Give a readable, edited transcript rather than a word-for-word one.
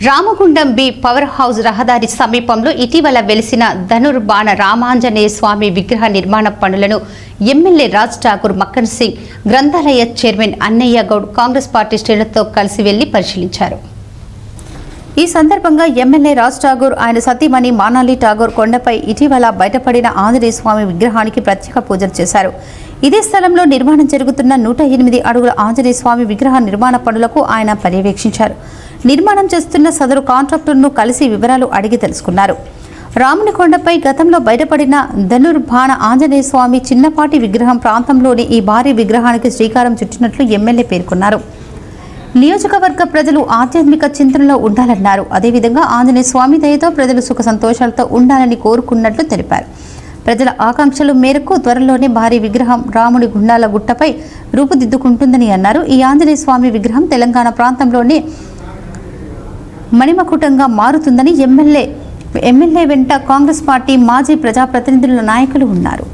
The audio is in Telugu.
రామగుండం బి పవర్ హౌస్ రహదారి సమీపంలో ఇటీవల వెలిసిన ధనుర్బాణ రామాంజనేయ స్వామి విగ్రహ నిర్మాణ పనులను ఎమ్మెల్యే రాజ్ ఠాకూర్ మక్కన్ సింగ్ గ్రంథాలయ చైర్మన్ అన్నయ్య గౌడ్ కాంగ్రెస్ పార్టీ శ్రేణులతో కలిసి వెళ్లి పరిశీలించారు. ఈ సందర్భంగా ఎమ్మెల్యే రాజ్ ఠాకూర్ ఆయన సతీమణి మానాలి ఠాకూర్ కొండపై ఇటీవల బయటపడిన ఆంజనేయ స్వామి విగ్రహానికి ప్రత్యేక పూజలు చేశారు. ఇదే స్థలంలో నిర్మాణం జరుగుతున్న 108 అడుగుల ఆంజనేయ స్వామి విగ్రహ నిర్మాణ పనులకు ఆయన పర్యవేక్షించారు. నిర్మాణం చేస్తున్న సదరు కాంట్రాక్టర్ను కలిసి వివరాలు అడిగి తెలుసుకున్నారు. రాముని కొండపై గతంలో బయటపడిన ధనుర్బాణ ఆంజనేయ స్వామి చిన్నపాటి విగ్రహం ప్రాంతంలోని ఈ భారీ విగ్రహానికి శ్రీకారం చుట్టినట్లు ఎమ్మెల్యే పేర్కొన్నారు. నియోజకవర్గ ప్రజలు ఆధ్యాత్మిక చింతనలో ఉండాలన్నారు. అదేవిధంగా ఆంజనేయ స్వామి దయతో ప్రజలు సుఖ సంతోషాలతో ఉండాలని కోరుకున్నట్లు తెలిపారు. ప్రజల ఆకాంక్షల మేరకు త్వరలోనే భారీ విగ్రహం రాముడి గుండాల గుట్టపై రూపుదిద్దుకుంటుందని అన్నారు. ఈ ఆంజనేయ స్వామి విగ్రహం తెలంగాణ ప్రాంతంలోనే మణిమకుటంగా మారుతుందని ఎమ్మెల్యే వెంట కాంగ్రెస్ పార్టీ మాజీ ప్రజాప్రతినిధుల నాయకులు ఉన్నారు.